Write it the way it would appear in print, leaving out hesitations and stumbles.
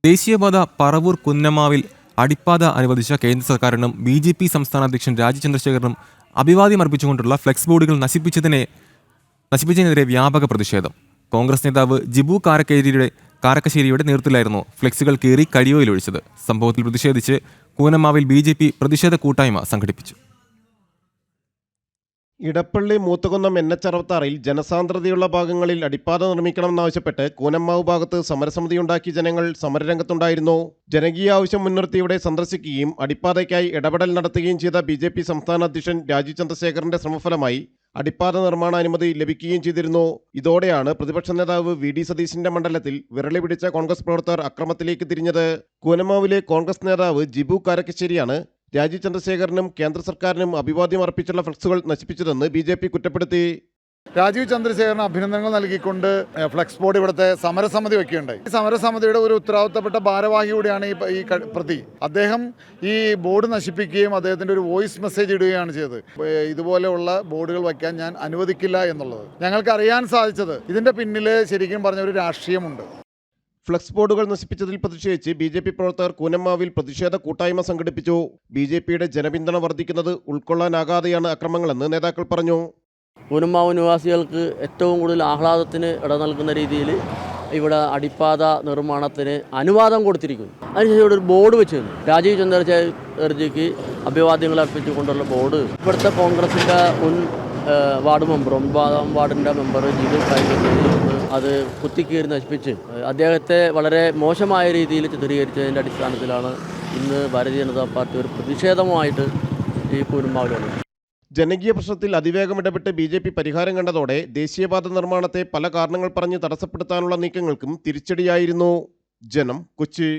ദേശീയപാത പറവൂർ കുന്നമാവിൽ അടിപ്പാത അനുവദിച്ച കേന്ദ്ര സർക്കാരിനും BJP സംസ്ഥാന അധ്യക്ഷൻ രാജീവ് ചന്ദ്രശേഖരനും അഭിവാദ്യം അർപ്പിച്ചുകൊണ്ടുള്ള ഫ്ലെക്സ് ബോർഡുകൾ നശിപ്പിച്ചതിനെതിരെ വ്യാപക പ്രതിഷേധം. കോൺഗ്രസ് നേതാവ് ജിബു കാരക്കശ്ശേരിയുടെ നേതൃത്വത്തിലായിരുന്നു ഫ്ലെക്സുകൾ കീറി കഴിയോയിലൊഴിച്ചത്. സംഭവത്തിൽ പ്രതിഷേധിച്ച് കൂനമാവിൽ BJP പ്രതിഷേധ കൂട്ടായ്മ സംഘടിപ്പിച്ചു. ഇടപ്പള്ളി മൂത്തുകുന്നം NH66 ജനസാന്ദ്രതയുള്ള ഭാഗങ്ങളിൽ അടിപ്പാത നിർമ്മിക്കണമെന്നാവശ്യപ്പെട്ട് കൂനമ്മാവ് ഭാഗത്ത് സമരസമിതിയുണ്ടാക്കിയ ജനങ്ങൾ സമരരംഗത്തുണ്ടായിരുന്നു. ജനകീയ ആവശ്യം മുൻനിർത്തി ഇവിടെ സന്ദർശിക്കുകയും അടിപ്പാതയ്ക്കായി ഇടപെടൽ നടത്തുകയും ചെയ്ത BJP സംസ്ഥാന അധ്യക്ഷൻ രാജീവ് ചന്ദ്രശേഖരന്റെ ശ്രമഫലമായി അടിപ്പാത നിർമ്മാണ അനുമതി ലഭിക്കുകയും ചെയ്തിരുന്നു. ഇതോടെയാണ് പ്രതിപക്ഷ നേതാവ് VD സതീശന്റെ മണ്ഡലത്തിൽ വിരളി പിടിച്ച കോൺഗ്രസ് പ്രവർത്തകർ അക്രമത്തിലേക്ക് തിരിഞ്ഞത്. കൂനമാവിലെ കോൺഗ്രസ് നേതാവ് ജിബു കാരക്കശ്ശേരിയാണ് രാജീവ് ചന്ദ്രശേഖരനും കേന്ദ്ര സർക്കാരിനും അഭിവാദ്യം അർപ്പിച്ചുള്ള ഫ്ലെക്സുകൾ നശിപ്പിച്ചതെന്ന് BJP കുറ്റപ്പെടുത്തി. രാജീവ് ചന്ദ്രശേഖരന് അഭിനന്ദനങ്ങൾ നൽകിക്കൊണ്ട് ഫ്ലെക്സ് ബോർഡ് ഇവിടുത്തെ സമരസമിതി വയ്ക്കുകയുണ്ടായി. ഈ സമരസമിതിയുടെ ഒരു ഉത്തരവാദിത്തപ്പെട്ട ഭാരവാഹി കൂടിയാണ് ഈ പ്രതി. അദ്ദേഹം ഈ ബോർഡ് നശിപ്പിക്കുകയും അദ്ദേഹത്തിൻ്റെ ഒരു വോയിസ് മെസ്സേജ് ഇടുകയാണ് ചെയ്തത്. ഇതുപോലെയുള്ള ബോർഡുകൾ വയ്ക്കാൻ ഞാൻ അനുവദിക്കില്ല എന്നുള്ളത് ഞങ്ങൾക്ക് അറിയാൻ സാധിച്ചത് ഇതിൻ്റെ പിന്നിൽ ശരിക്കും പറഞ്ഞ ഒരു രാഷ്ട്രീയമുണ്ട്. ഫ്ലെക്സ് ബോർഡുകൾ നശിപ്പിച്ചതിൽ പ്രതിഷേധിച്ച് BJP പ്രവർത്തകർ കൂനമ്മാവിൽ പ്രതിഷേധ കൂട്ടായ്മ സംഘടിപ്പിച്ചു. BJPയുടെ ജനപിന്തുണ വർദ്ധിക്കുന്നത് ഉൾക്കൊള്ളാനാകാതെയാണ് അക്രമങ്ങളെന്ന് നേതാക്കൾ പറഞ്ഞു. കൂനമ്മാവ് നിവാസികൾക്ക് ഏറ്റവും കൂടുതൽ ആഹ്ലാദത്തിന് ഇട നൽകുന്ന രീതിയിൽ ഇവിടെ അടിപ്പാത നിർമ്മാണത്തിന് അനുവാദം കൊടുത്തിരിക്കുന്നു. അതിനുശേഷം ഇവിടെ ഒരു ബോർഡ് വെച്ചിരുന്നു. രാജീവ് ചന്ദ്രശേഖർജിക്ക് അഭിവാദ്യങ്ങൾ അർപ്പിച്ചുകൊണ്ടുള്ള ബോർഡ് ഇവിടുത്തെ കോൺഗ്രസിൻ്റെ മുൻ വാർഡ് മെമ്പർ 9ാം വാർഡിൻ്റെ മെമ്പർ ജിബു കാരക്കശ്ശേരി അത് കുത്തിക്കീറി നശിപ്പിച്ച് അദ്ദേഹത്തെ വളരെ മോശമായ രീതിയിൽ ചിത്രീകരിച്ചതിൻ്റെ അടിസ്ഥാനത്തിലാണ് ഇന്ന് ഭാരതീയ ജനതാ പാർട്ടി ഒരു പ്രതിഷേധമായിട്ട് ഈ കൂനമ്മാവിൽ വന്നത്. ജനകീയ പ്രശ്നത്തിൽ അതിവേഗം ഇടപെട്ട് BJP പരിഹാരം കണ്ടതോടെ ദേശീയപാത നിർമ്മാണത്തെ പല കാരണങ്ങൾ പറഞ്ഞ് തടസ്സപ്പെടുത്താനുള്ള നീക്കങ്ങൾക്കും തിരിച്ചടിയായിരുന്നു. ജനം, കൊച്ചി.